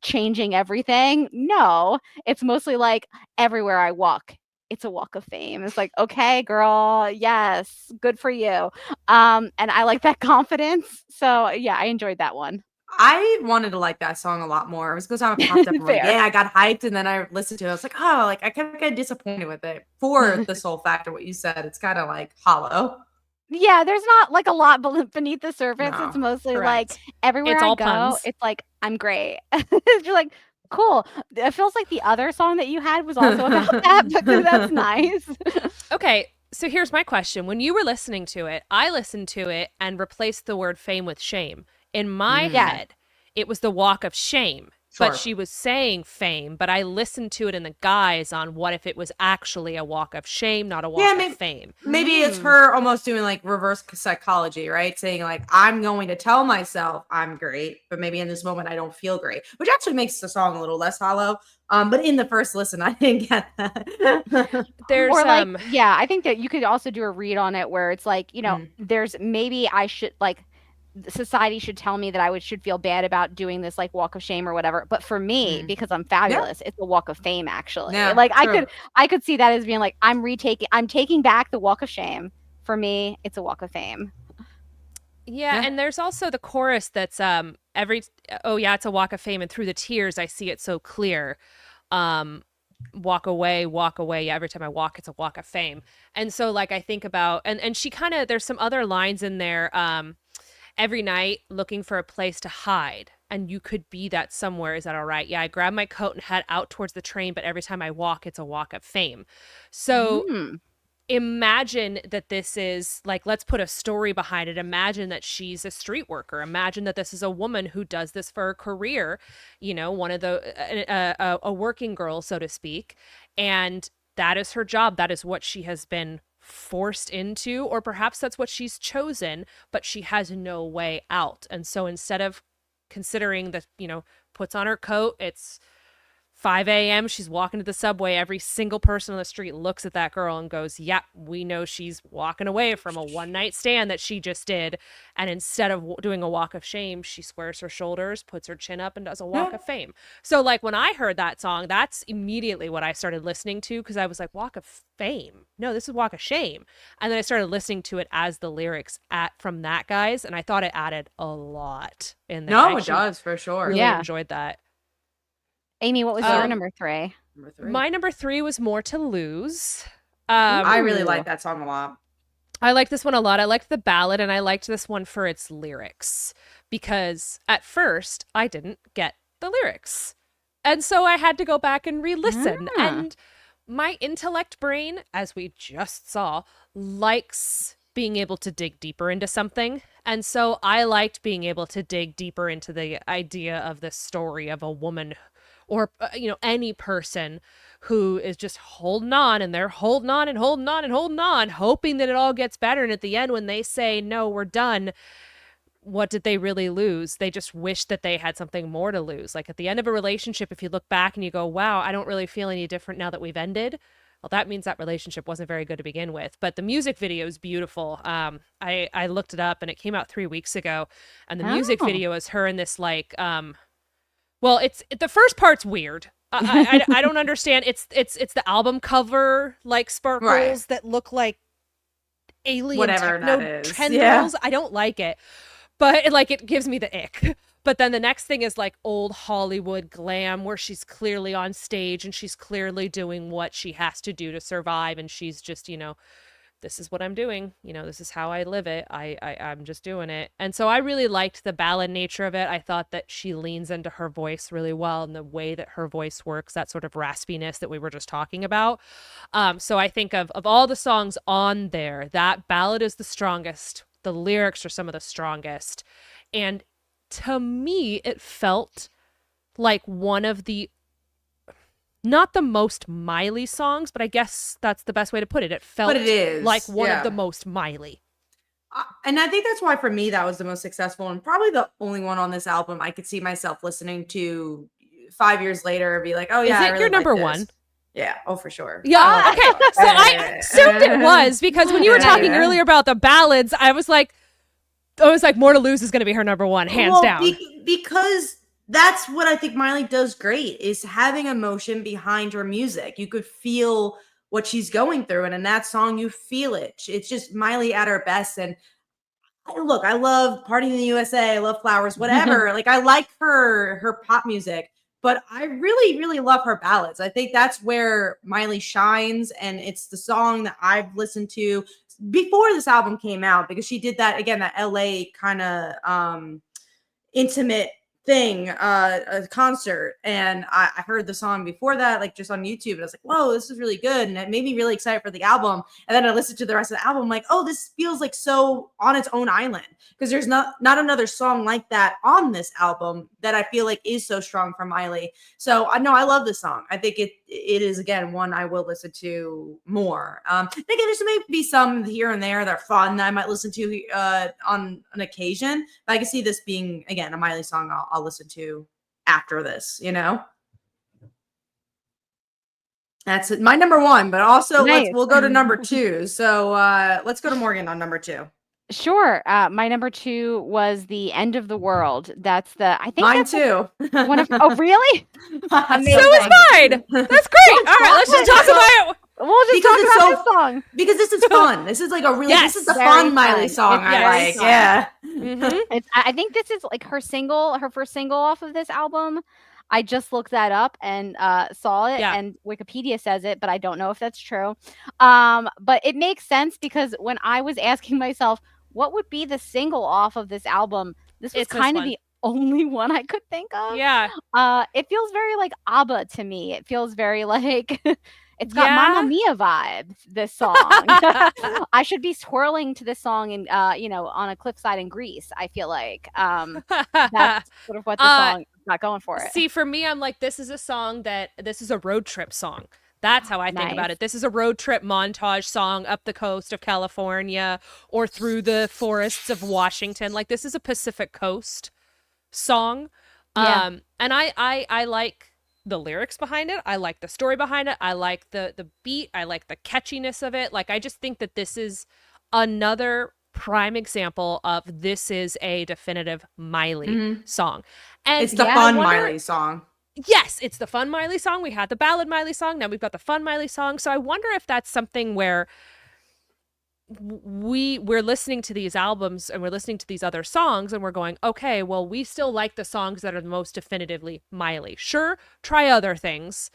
changing everything? No, it's mostly like everywhere I walk, it's a walk of fame. It's like, okay, girl, yes, good for you. And I like that confidence. So yeah, I enjoyed that one. I wanted to like that song a lot more. It was because it popped up. I'm like, Fair. yeah, I got hyped, and then I listened to it. I was like, oh, like I kind of got disappointed with it for the soul factor. What you said, it's kind of like hollow. Yeah, there's not like a lot beneath the surface. It's No. mostly like Correct. everywhere It's I all go, puns. it's like I'm great. You're like, cool. It feels like the other song that you had was also about that, but that's nice. Okay, so here's my question. When you were listening to it, I listened to it and replaced the word fame with shame. In my Yeah. head, it was the walk of shame. Sure. But she was saying fame, but I listened to it in the guise on what if it was actually a walk of shame, not a walk Yeah, of fame. maybe it's her almost doing like reverse psychology, right? Saying like, I'm going to tell myself I'm great, but maybe in this moment I don't feel great, which actually makes the song a little less hollow. But in the first listen, I didn't get that. There's Or like, yeah, I think that you could also do a read on it where it's like, Mm. there's maybe I should like society should tell me that should feel bad about doing this like walk of shame or whatever. But for me, because I'm fabulous, it's a walk of fame actually. Yeah, Like true. I could see that as being like I'm taking back the walk of shame. For me, it's a walk of fame. Yeah, and there's also the chorus that's oh yeah, it's a walk of fame, and through the tears I see it so clear. Walk away, walk away. Yeah, every time I walk, it's a walk of fame. And so like I think about and she kind of there's some other lines in there. Every night looking for a place to hide. And you could be that somewhere. Is that all right? Yeah, I grab my coat and head out towards the train, but every time I walk, it's a walk of fame. So imagine that this is like, let's put a story behind it. Imagine that she's a street worker. Imagine that this is a woman who does this for a career, one of a working girl, so to speak. And that is her job. That is what she has been forced into, or perhaps that's what she's chosen, but she has no way out. And so instead of considering that, puts on her coat, it's 5 a.m. She's walking to the subway. Every single person on the street looks at that girl and goes, yep, we know she's walking away from a one-night stand that she just did. And instead of doing a walk of shame, she squares her shoulders, puts her chin up, and does a walk of fame. So like when I heard that song, that's immediately what I started listening to, because I was like, walk of fame? No, this is walk of shame. And then I started listening to it as the lyrics from that, guys, and I thought it added a lot in there. No, it does, for sure. Really enjoyed that. Amy, what was your number 3? My number 3 was More to Lose. I really like that song a lot. I like this one a lot. I liked the ballad, and I liked this one for its lyrics, because at first I didn't get the lyrics. And so I had to go back and re-listen. And my intellect brain, as we just saw, likes being able to dig deeper into something. And so I liked being able to dig deeper into the idea of the story of a woman, or any person who is just holding on, and they're holding on and holding on and holding on, hoping that it all gets better. And at the end, when they say, no, we're done, what did they really lose? They just wish that they had something more to lose. Like at the end of a relationship, if you look back and you go, wow, I don't really feel any different now that we've ended, well, that means that relationship wasn't very good to begin with. But the music video is beautiful. I looked it up, and it came out 3 weeks ago. And the music video is her in this like, well, it's the first part's weird. I don't understand. It's the album cover, like sparkles that look like alien techno tendrils. I don't like it, but it gives me the ick. But then the next thing is like old Hollywood glam, where she's clearly on stage and she's clearly doing what she has to do to survive, and she's just this is what I'm doing. This is how I live it. I'm just doing it. And so I really liked the ballad nature of it. I thought that she leans into her voice really well, and the way that her voice works, that sort of raspiness that we were just talking about. So I think of all the songs on there, that ballad is the strongest. The lyrics are some of the strongest. And to me, it felt like one of the, not the most Miley songs, but I guess that's the best way to put it. It felt like one of the most Miley. And I think that's why for me that was the most successful, and probably the only one on this album I could see myself listening to 5 years later and be like, oh yeah, is it your number one? Yeah, oh for sure. Yeah, okay. So I assumed it was, because when you were talking earlier about the ballads, I was like, More to Lose is going to be her number one, hands down. Because that's what I think Miley does great, is having emotion behind her music. You could feel what she's going through, and in that song, you feel it. It's just Miley at her best. And look, I love Party in the USA. I love Flowers, whatever. Like I like her pop music, but I really, really love her ballads. I think that's where Miley shines, and it's the song that I've listened to before this album came out, because she did that again, that LA kind of intimate thing, a concert, and I heard the song before that, like just on YouTube, and I was like, whoa, this is really good, and it made me really excited for the album. And then I listened to the rest of the album, I'm like, oh, this feels like so on its own island, because there's not another song like that on this album that I feel like is so strong for Miley. So I know I love this song. I think it is, again, one I will listen to more. Again, there's maybe some here and there that are fun that I might listen to on an occasion, but I can see this being, again, a Miley song I'll listen to after this, That's my number one, but also we'll go to number 2. So let's go to Morgan on number 2. Sure. My number 2 was The End of the World. That's I think mine too. One of, oh, really? So is mine. That's great. All right, let's just talk about it. We'll just talk about this song. Because this is fun. This is like a really, this is a fun Miley song I like. Fun. Yeah. Mm-hmm. I think this is like her first single off of this album. I just looked that up and saw it, and Wikipedia says it, but I don't know if that's true. But it makes sense, because when I was asking myself, what would be the single off of this album, this was kind of the only one I could think of. Yeah. It feels very like ABBA to me. It feels very like It's got Mamma Yeah. Mia vibes, this song. I should be swirling to this song in, on a cliffside in Greece, I feel like. That's sort of what the song got going for it. See, for me, I'm like, this is a road trip song. That's how I think about Nice. it. This is a road trip montage song up the coast of California or through the forests of Washington. Like, this is a Pacific Coast song. Yeah. And I like the lyrics behind it. I like the story behind it. I like the beat. I like the catchiness of it. Like, I just think that this is another prime example of this is a definitive Miley song. And It's the fun Miley song. yes, it's the fun Miley song. We had the ballad Miley song. Now we've got the fun Miley song. So I wonder if that's something where we're listening to these albums and we're listening to these other songs and we're going, okay, well, we still like the songs that are the most definitively Miley. Sure, try other things,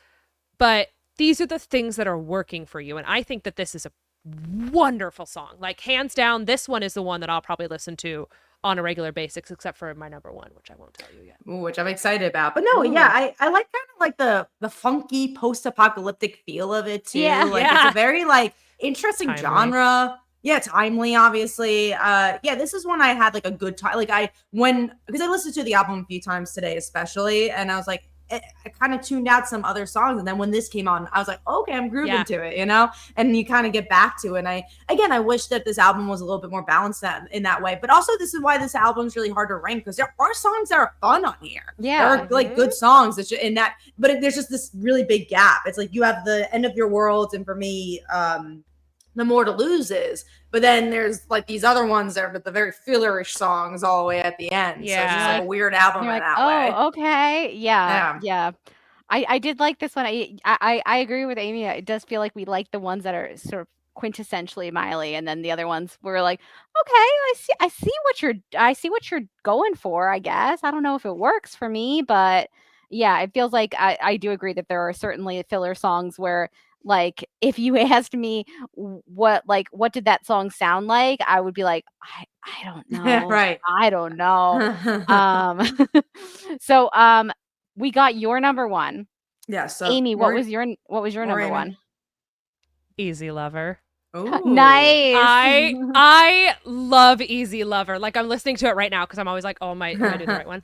but these are the things that are working for you. And I think that this is a wonderful song. Like, hands down, this one is the one that I'll probably listen to on a regular basis, except for my number one, which I won't tell you yet. Ooh, which I'm excited about. But no, yeah, I like kind of like the funky post-apocalyptic feel of it too. Yeah. Like it's a very like interesting Timely. genre. Yeah, timely, obviously. Yeah, this is one I had like a good time. Like because I listened to the album a few times today, especially, and I was like, I kind of tuned out some other songs, and then when this came on, I was like, okay, I'm grooving to it, and you kind of get back to it. And I wish that this album was a little bit more balanced in that way. But also, this is why this album's really hard to rank, because there are songs that are fun on here. Yeah. There are like good songs but there's just this really big gap. It's like you have the End of Your World, and for me, The More to Lose is, but then there's like these other ones that are the very fillerish songs all the way at the end. So it's just like a weird album You're in like, that way. okay. Yeah. I did like this one. I agree with Amy. It does feel like we like the ones that are sort of quintessentially Miley, and then the other ones were like, okay, I see what you're going for, I guess. I don't know if it works for me, but yeah, it feels like I do agree that there are certainly filler songs where, like, if you asked me what did that song sound like, I would be like, I don't know. Right. I don't know. So we got your number one. Yeah. So Amy, what was your number one? Easy Lover. Ooh. Nice. I love Easy Lover. Like, I'm listening to it right now because I'm always like, oh, am I doing the right one?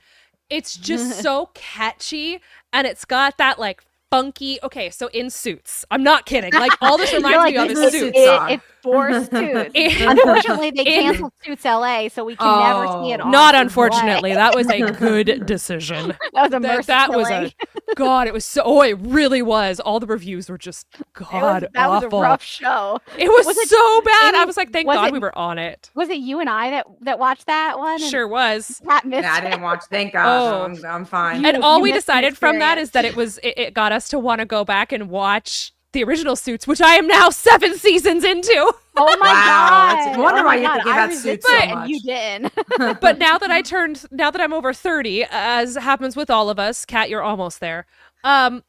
It's just so catchy, and it's got that like funky. Okay, so in Suits, I'm not kidding. Like, all this reminds me of the Suits song. It's for Suits. Unfortunately, they canceled Suits LA, so we can never see it. Not unfortunately, that was a good decision. That was a mercy that was a God. It was so. Oh, it really was. All the reviews were just god that awful. was a rough show. It was so bad. Amy, I was like, thank God we were on it. Was it you and I that watched that one? Sure was. Pat missed I didn't watch. Thank God. I'm fine. And all we decided from that is that it got us to want to go back and watch the original Suits, which I am now 7 seasons into. Oh my God! That's a wonder why you think about Suits so much. And you didn't. But now that I'm over 30, as happens with all of us, Kat, you're almost there. I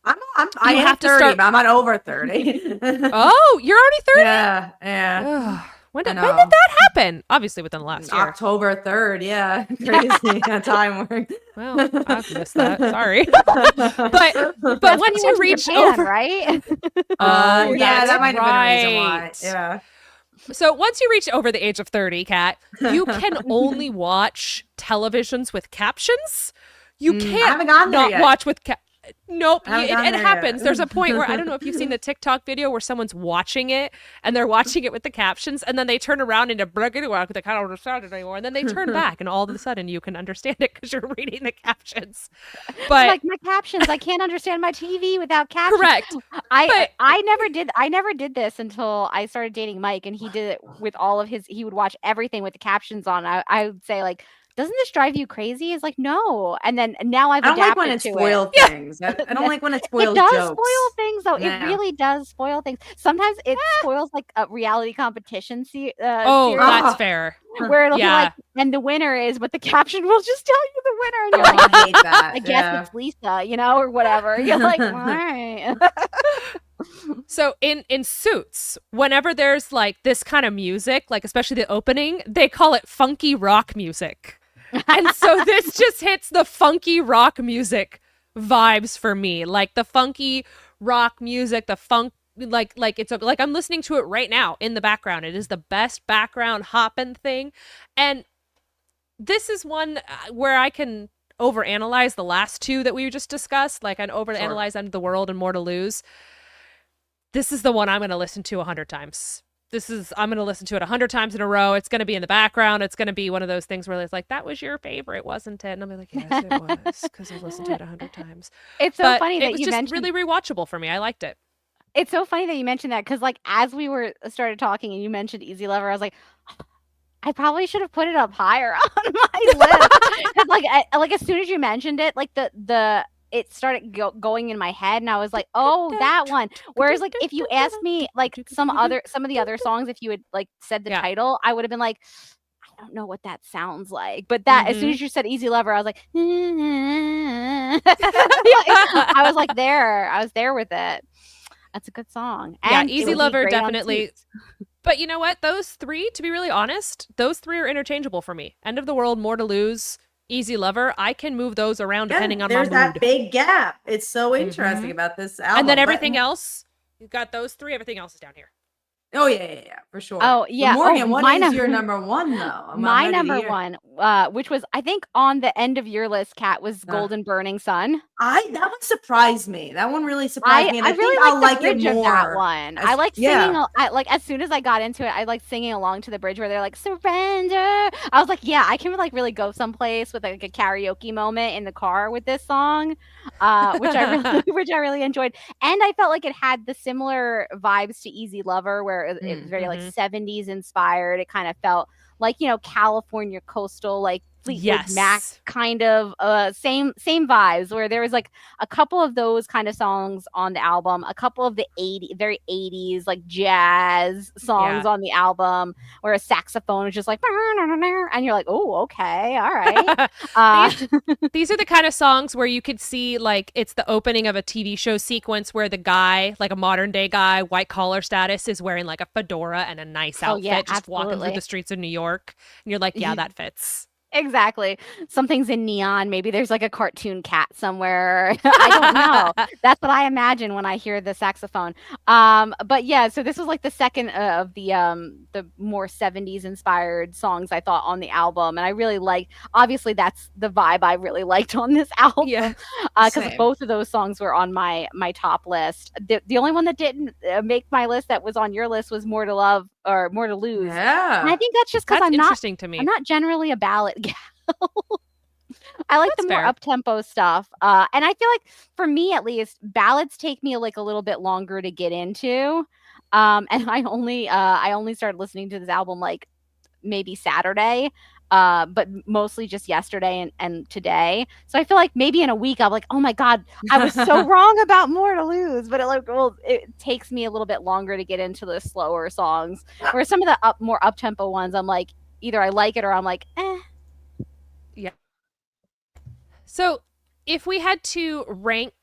have 30, but I'm not over 30. Oh, you're already 30? Yeah. When did that happen? Obviously within the last year. October 3rd, yeah. Crazy time work. Well, I've missed that. Sorry. But once you reach over, right? Yeah, that might have been a reason why. Yeah. So once you reach over the age of 30, Kat, you can only watch televisions with captions. You can't not watch with Nope. It happens. There's a point where I don't know if you've seen the TikTok video where someone's watching it and they're watching it with the captions, and then they turn around into they kind of don't understand it anymore, and then they turn back, and all of a sudden you can understand it because you're reading the captions. But like, my captions, I can't understand my TV without captions. Correct. I never did this until I started dating Mike, and he did it with all of his. He would watch everything with the captions on. I would say, like, doesn't this drive you crazy? It's like, no. And then now I've adapted to it. I don't like when it spoils things. I don't like when it spoils jokes. It does spoil things, though. Yeah. It really does spoil things. Sometimes it spoils like a reality competition series. That's fair. Where it'll be like, and the winner is, but the caption will just tell you the winner. And you're like, I hate that. I guess it's Lisa, or whatever. You're like, all right. So in Suits, whenever there's like this kind of music, like especially the opening, they call it funky rock music. And so this just hits the funky rock music vibes for me. Like the funky rock music, the funk like it's like I'm listening to it right now in the background. It is the best background hopping thing. And this is one where I can overanalyze the last two that we just discussed. Like I overanalyze End of the World and More to Lose. This is the one I'm going to listen to 100 times. I'm going to listen to it 100 times in a row. It's going to be in the background. It's going to be one of those things where it's like, that was your favorite, wasn't it? And I'll be like, yes, it was, because I've listened to it 100 times. It's so funny that you mentioned. It was just really rewatchable for me. I liked it. It's so funny that you mentioned that, because like as we started talking and you mentioned Easy Lover, I was like, I probably should have put it up higher on my list. 'Cause like as soon as you mentioned it, like it started going in my head, and I was like, oh, that one. Whereas like if you asked me like some of the other songs, if you had like said the title, I would have been like, I don't know what that sounds like. But that as soon as you said Easy Lover, I was like, I was like there. I was there with it. That's a good song. And yeah, Easy Lover definitely. But you know what? Those three, to be really honest, those three are interchangeable for me. End of the World, More to Lose, Easy Lover. I can move those around depending on my mood. There's that big gap. It's so interesting about this album. And then everything else, you've got those three. Everything else is down here. Oh yeah, for sure. Oh yeah, but Morgan, what is your number one though? My number one, which was I think on the end of your list, Kat, was Golden Burning Sun. That one surprised me. That one really surprised me. And I really like it more. That one. I like singing. Like as soon as I got into it, I like singing along to the bridge where they're like surrender. I was like, yeah, I can like really go someplace with like a karaoke moment in the car with this song, which I really enjoyed. And I felt like it had the similar vibes to Easy Lover, where it was very like 70s inspired. It kind of felt like, you know, California coastal, like Fleetwood Mac kind of same vibes, where there was like a couple of those kind of songs on the album, a couple of the very 80s like jazz songs on the album, where a saxophone is just like, and you're like, oh, okay, all right. These are the kind of songs where you could see like it's the opening of a TV show sequence where the guy, like a modern day guy, white collar status, is wearing like a fedora and a nice outfit, just walking through the streets of New York, and you're like, yeah, that fits. Exactly. Something's in neon. Maybe there's like a cartoon cat somewhere. I don't know. That's what I imagine when I hear the saxophone. But yeah, so this was like the second of the more 70s inspired songs I thought on the album. And I really obviously that's the vibe I really liked on this album. Yeah. Because both of those songs were on my top list. The only one that didn't make my list that was on your list was More to Love or More to Lose. Yeah. And I think that's just because I'm not generally a ballad gal. I like the more up-tempo stuff. And I feel like for me at least, ballads take me like a little bit longer to get into. And I only started listening to this album like maybe Saturday. But mostly just yesterday and today. So I feel like maybe in a week I'm like, oh my God, I was so wrong about More to Lose. But it takes me a little bit longer to get into the slower songs. Where some of the more up-tempo ones, I'm like, either I like it or I'm like, eh. Yeah. So if we had to rank,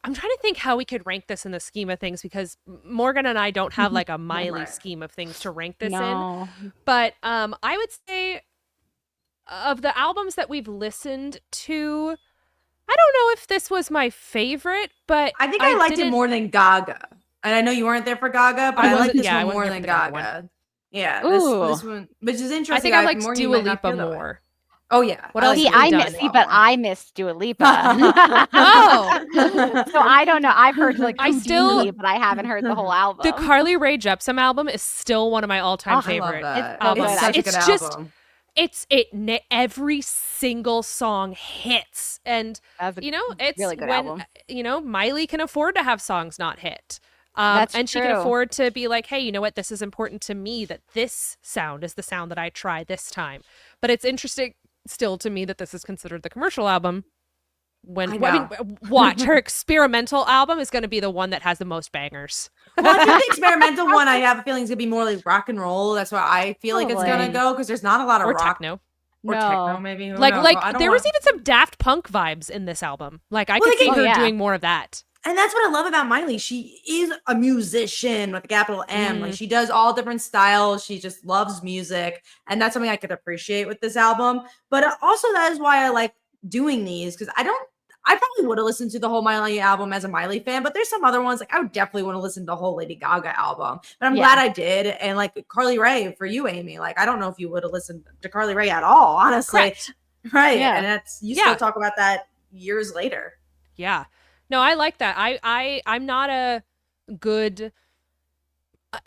I'm trying to think how we could rank this in the scheme of things, because Morgan and I don't have like a Miley scheme of things to rank this in. But I would say, of the albums that we've listened to, I don't know if this was my favorite, but I think I liked it more than Gaga. And I know you weren't there for Gaga, but I liked this one more than Gaga. Yeah, this one, which is interesting. I think I liked Dua Lipa more. Oh yeah. What else? I miss Dua Lipa. Oh, so I don't know. I've heard like but I haven't heard the whole album. The Carly Rae Jepsen album is still one of my all-time favorite albums. It's such a good album. Every single song hits, and it's really good when album. Miley can afford to have songs not hit, and she can afford to be like, hey, you know what, this is important to me, that this sound is the sound that I try this time. But it's interesting still to me that this is considered the commercial album. Watch her experimental album is going to be the one that has the most bangers. Well, I think the experimental one, I have a feeling is going to be more like rock and roll. That's why I feel like it's going to go, because there's not a lot of rock. Techno. Or techno, maybe. Like there was even some Daft Punk vibes in this album. Like I could see her doing more of that. And that's what I love about Miley. She is a musician with a capital M. Like she does all different styles. She just loves music. And that's something I could appreciate with this album. But also that is why I like doing these, because I probably would have listened to the whole Miley album as a Miley fan, but there's some other ones like I would definitely want to listen to the whole Lady Gaga album. But I'm glad I did. And like Carly Rae for you, Amy, like I don't know if you would have listened to Carly Rae at all, honestly. Correct. Right. Yeah. And that's still talk about that years later. Yeah. No, I like that. I'm not a good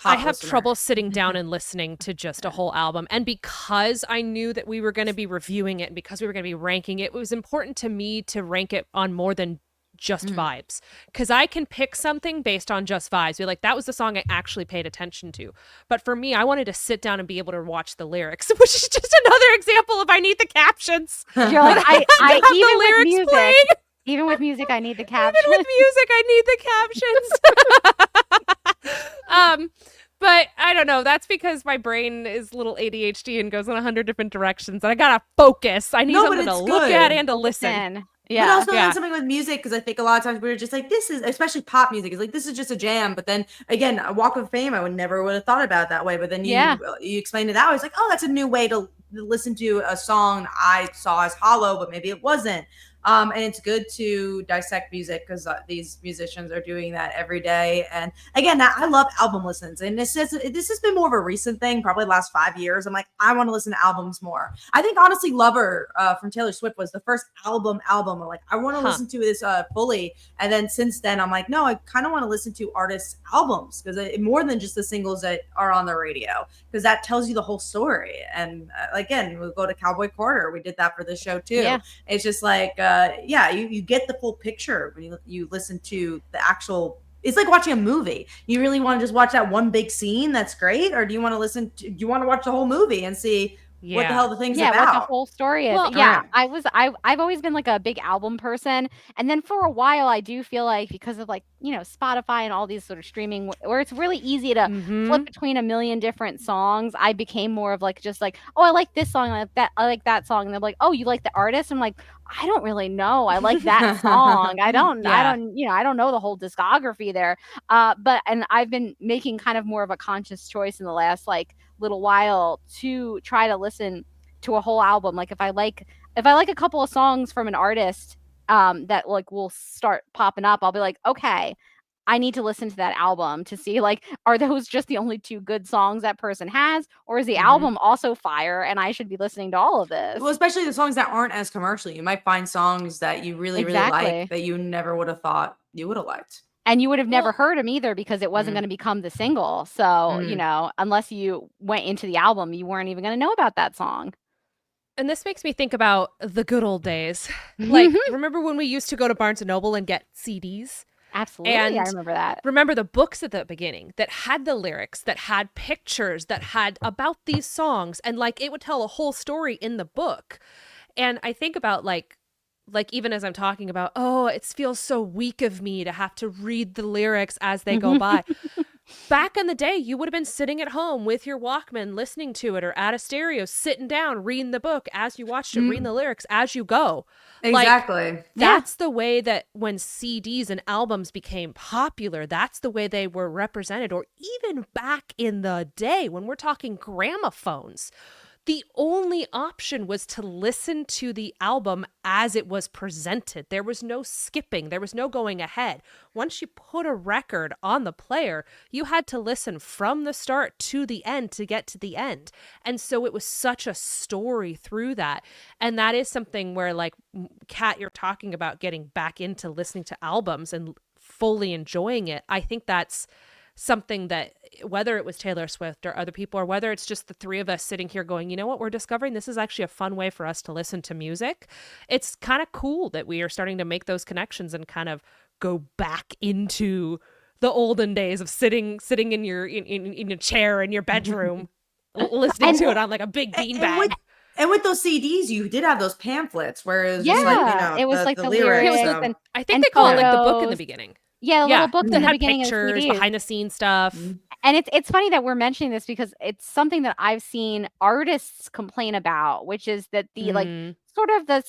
I have trouble sitting down and listening to just a whole album. And because I knew that we were going to be reviewing it and because we were going to be ranking it, it was important to me to rank it on more than just vibes. Because I can pick something based on just vibes. Be like, that was the song I actually paid attention to. But for me, I wanted to sit down and be able to watch the lyrics, which is just another example of I need the captions. You're like, I have even the with lyrics music, playing. even with music, I need the captions. Even with music, I need the captions. But I don't know. That's because my brain is a little ADHD and goes in 100 different directions, and I gotta focus. I need something to look at and to listen. Yeah. But also that's something with music, because I think a lot of times we were just like, this is, especially pop music, is like, this is just a jam. But then again, a Walk of Fame, I would have thought about it that way. But then you explained it that way. It's like, oh, that's a new way to listen to a song I saw as hollow, but maybe it wasn't. And it's good to dissect music because these musicians are doing that every day. And again, I love album listens. And this has been more of a recent thing, probably the last 5 years. I'm like, I want to listen to albums more. I think honestly, Lover from Taylor Swift was the first album. I'm like, I want to listen to this fully. And then since then, I'm like, no, I kind of want to listen to artists' albums because more than just the singles that are on the radio, because that tells you the whole story. And again, we'll go to Cowboy Carter. We did that for the show too. Yeah. It's just like, you get the full picture when you listen to the actual. It's like watching a movie. You really want to just watch that one big scene that's great, or do you want to watch the whole movie and see what the hell the thing's about? What the whole story is. Well, I've always been like a big album person, and then for a while I do feel like because of like Spotify and all these sort of streaming where it's really easy to flip between a million different songs, I became more of like just like, oh, I like this song, I like that song, and they're like, oh, you like the artist? I'm like, I don't really know. I like that song. I don't know the whole discography there. But I've been making kind of more of a conscious choice in the last like little while to try to listen to a whole album. Like if I like a couple of songs from an artist that like will start popping up, I'll be like, okay, I need to listen to that album to see like, are those just the only two good songs that person has, or is the album also fire and I should be listening to all of this? Well, especially the songs that aren't as commercial. You might find songs that you really like that you never would have thought you would have liked. And you would have never heard them either because it wasn't going to become the single. So, unless you went into the album, you weren't even going to know about that song. And this makes me think about the good old days. Like, remember when we used to go to Barnes & Noble and get CDs? Absolutely, and I remember that. Remember the books at the beginning that had the lyrics, that had pictures, that had about these songs, and like it would tell a whole story in the book. And I think about like even as I'm talking about, oh, it feels so weak of me to have to read the lyrics as they go by. Back in the day, you would have been sitting at home with your Walkman, listening to it, or at a stereo, sitting down, reading the book as you watched it, reading the lyrics as you go. Exactly. Like, that's the way that when CDs and albums became popular, that's the way they were represented. Or even back in the day, when we're talking gramophones, the only option was to listen to the album as it was presented. There was no skipping. There was no going ahead. Once you put a record on the player, you had to listen from the start to the end to get to the end. And so it was such a story through that. And that is something where, like, Kat, you're talking about getting back into listening to albums and fully enjoying it. I think that's something that, whether it was Taylor Swift or other people, or whether it's just the three of us sitting here going, you know what, we're discovering this is actually a fun way for us to listen to music. It's kind of cool that we are starting to make those connections and kind of go back into the olden days of sitting in your in a chair in your bedroom listening to it on like a big beanbag. And with those CDs, you did have those pamphlets where it was just like, it was like the lyrics. I think they call it like the book in the beginning. Yeah, a little book that in the had beginning pictures, of CDs. behind the scenes stuff. And it's funny that we're mentioning this because it's something that I've seen artists complain about, which is that the like sort of the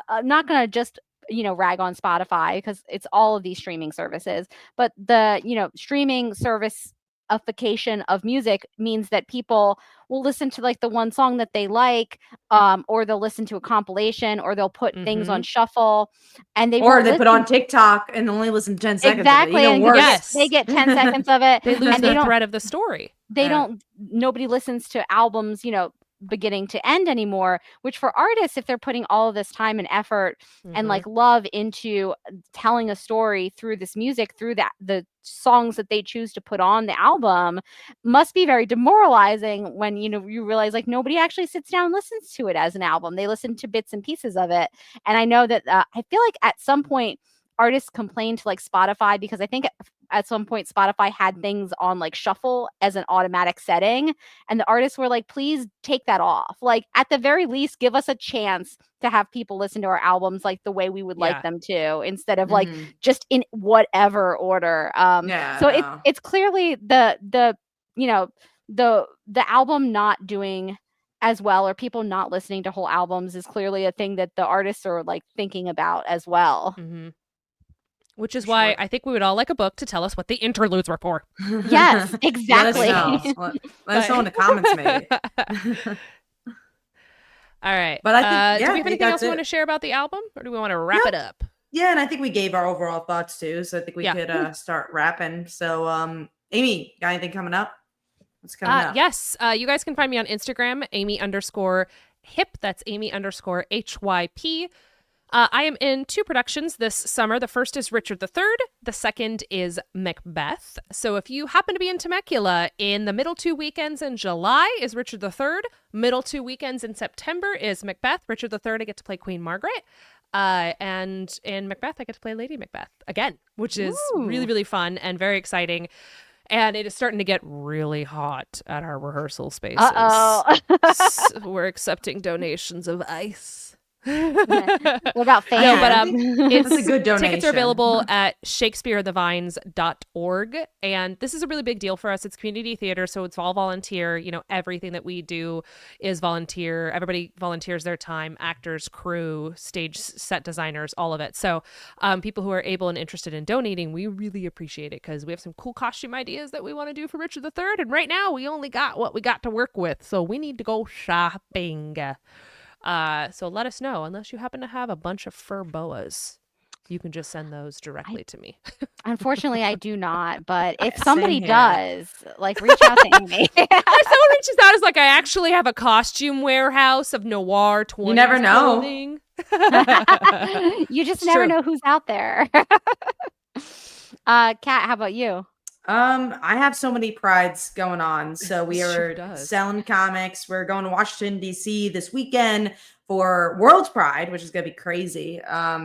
I'm not going to just rag on Spotify because it's all of these streaming services, but the streaming service Spotification of music means that people will listen to like the one song that they like, or they'll listen to a compilation, or they'll put things on shuffle, and they Or won't they put listen. on TikTok and only listen to 10 seconds of it. Exactly, Even and worse. Yes. they get 10 seconds of it. They lose and the thread of the story. Nobody listens to albums, beginning to end anymore, which for artists, if they're putting all of this time and effort and like love into telling a story through this music, through the songs that they choose to put on the album, must be very demoralizing when you realize like nobody actually sits down and listens to it as an album. They listen to bits and pieces of it. And I know that I feel like at some point artists complain to like Spotify, because I think at some point Spotify had things on like shuffle as an automatic setting, and the artists were like, please take that off. Like at the very least, give us a chance to have people listen to our albums like the way we would like them to, instead of like just in whatever order. So it's clearly the album not doing as well, or people not listening to whole albums, is clearly a thing that the artists are like thinking about as well. Which is why I think we would all like a book to tell us what the interludes were for. Yes, exactly. Let us know in the comments, maybe. All right. But I think, do we have anything else we want to share about the album, or do we want to wrap it up? Yeah, and I think we gave our overall thoughts too, so I think we could start wrapping. So, Amy, got anything coming up? What's coming up? Yes. You guys can find me on Instagram, Amy_hip. That's Amy_HYP. I am in 2 productions this summer. The first is Richard III. The second is Macbeth. So if you happen to be in Temecula, in the middle 2 weekends in July is Richard III. Middle 2 weekends in September is Macbeth. Richard III, I get to play Queen Margaret. And in Macbeth, I get to play Lady Macbeth again, which is really, really fun and very exciting. And it is starting to get really hot at our rehearsal spaces. Uh-oh. We're accepting donations of ice. What about fans? No, but it's a good donation. Tickets are available at shakespearethevines.org, and this is a really big deal for us. It's community theater, so it's all volunteer. Everything that we do is volunteer. Everybody volunteers their time: actors, crew, stage set designers, all of it. So people who are able and interested in donating, we really appreciate it, because we have some cool costume ideas that we want to do for Richard III, and right now we only got what we got to work with, so we need to go shopping. So let us know, unless you happen to have a bunch of fur boas. You can just send those directly to me. Unfortunately, I do not, but if somebody does, like, reach out to Amy. If someone reaches out, is like, I actually have a costume warehouse of noir 20s. You never know. Clothing. You just never know who's out there. Kat, how about you? I have so many prides going on. So we are selling comics. We're going to Washington, D.C. this weekend for World's Pride, which is going to be crazy.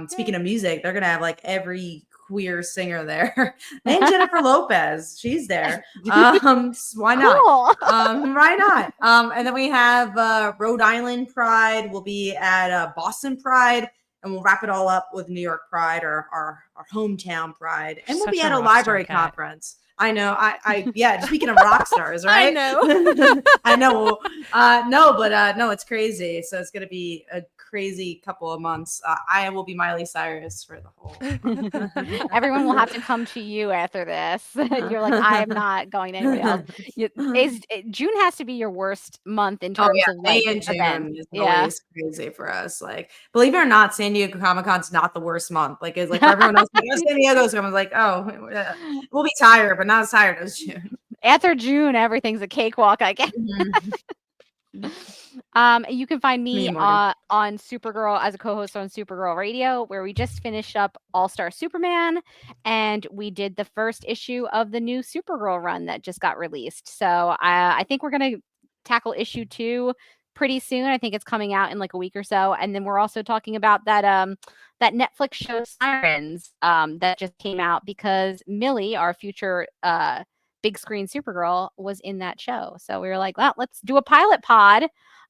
Speaking of music, they're going to have like every queer singer there. And Jennifer Lopez, she's there. Why not? Cool. Why not? And then we have Rhode Island Pride. We'll be at Boston Pride. And we'll wrap it all up with New York Pride, or our hometown Pride. And we'll be at a library conference. I know. Speaking of rock stars, right? I know. I know. No, it's crazy. So it's going to be a crazy couple of months. I will be Miley Cyrus for the whole. Everyone will have to come to you after this. You're like, I am not going to anybody else. June has to be your worst month in terms of May like, and June events. is always crazy for us. Like, believe it or not, San Diego Comic-Con's not the worst month. Like, it's like for everyone else, like, San Diego's coming. Like, we'll be tired, but not as tired as June. After June, everything's a cakewalk, I guess. You can find me on Supergirl as a co-host on Supergirl Radio, where we just finished up All-Star Superman, and we did the first issue of the new Supergirl run that just got released. So I think we're going to tackle issue 2 pretty soon. I think it's coming out in like a week or so. And then we're also talking about that Netflix show Sirens that just came out, because Millie, our future big screen Supergirl, was in that show. So we were like, well, let's do a pilot pod.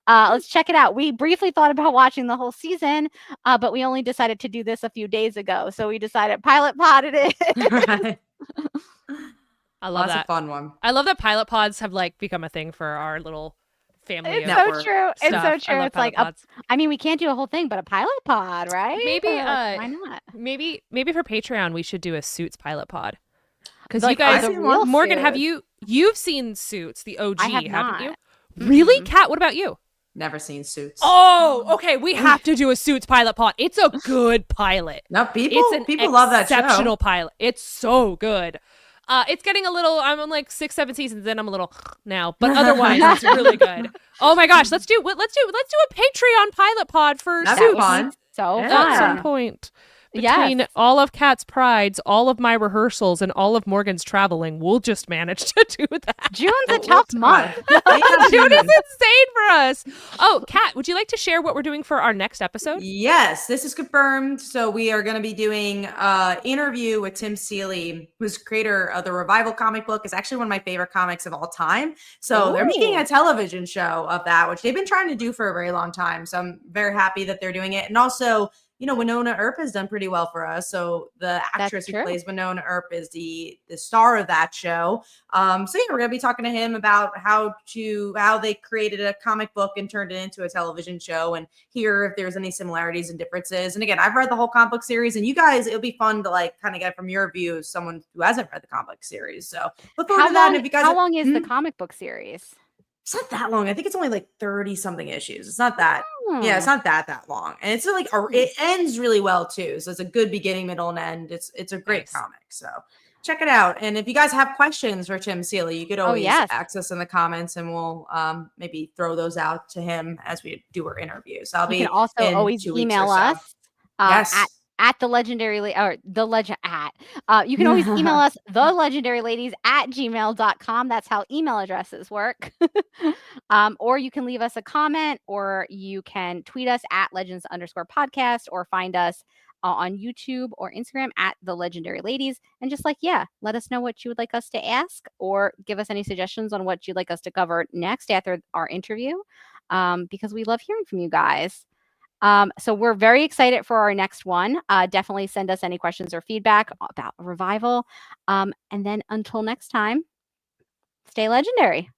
Let's check it out. We briefly thought about watching the whole season, but we only decided to do this a few days ago. So we decided pilot pod it is. Right. I love That's that. a fun one. I love that pilot pods have like become a thing for our little family. It's so true. It's so true. It's like, we can't do a whole thing, but a pilot pod, right? Maybe, why not? Maybe for Patreon, we should do a Suits pilot pod. Because like, you guys, Morgan, have you You've seen Suits, the OG, I have haven't you? not. Really, Mm-mm. Kat? What about you? Never seen Suits. Oh, okay. We have to do a Suits pilot pod. It's a good pilot. No, It's an people love that show. exceptional pilot. It's so good. It's getting a little. I'm on like 6-7 seasons in. I'm a little now, but otherwise it's really good. Oh my gosh, let's do a Patreon pilot pod for That'd Suits be fun. So Yeah. at some fun. point. Between Yes. all of Kat's prides, all of my rehearsals, and all of Morgan's traveling, we'll just manage to do that. June's a We'll tough try. month. Yeah, June is June. insane for us. Oh, Kat, would you like to share what we're doing for our next episode? Yes, this is confirmed. So we are going to be doing interview with Tim Seeley, who's creator of the Revival comic book. It's actually one of my favorite comics of all time. So they're making Ooh. a television show of that, which they've been trying to do for a very long time. So I'm very happy that they're doing it. And also, you know, Winona Earp has done pretty well for us. So the actress who true. plays Winona Earp is the star of that show. So yeah, we're gonna be talking to him about how they created a comic book and turned it into a television show, and hear if there's any similarities and differences. And again, I've read the whole comic book series, and you guys, it'll be fun to like kind of get from your view as someone who hasn't read the comic book series. So look forward to that. And if you guys, How long is the comic book series? it's not that long. I think it's only like 30 something issues. It's not that. Yeah, it's not that long, and it's like it ends really well too. So it's a good beginning, middle, and end. It's a great comic. So check it out. And if you guys have questions for Tim Seeley, you could always ask us in the comments, and we'll maybe throw those out to him as we do our interviews. You can also always email us at the legendary or the legend at you can always email us thelegendaryladies@gmail.com. That's how email addresses work. Or you can leave us a comment, or you can tweet us at legends_podcast, or find us on YouTube or Instagram at the legendary ladies, and just let us know what you would like us to ask, or give us any suggestions on what you'd like us to cover next after our interview, because we love hearing from you guys. So we're very excited for our next one. Definitely send us any questions or feedback about Revival. And then until next time, stay legendary.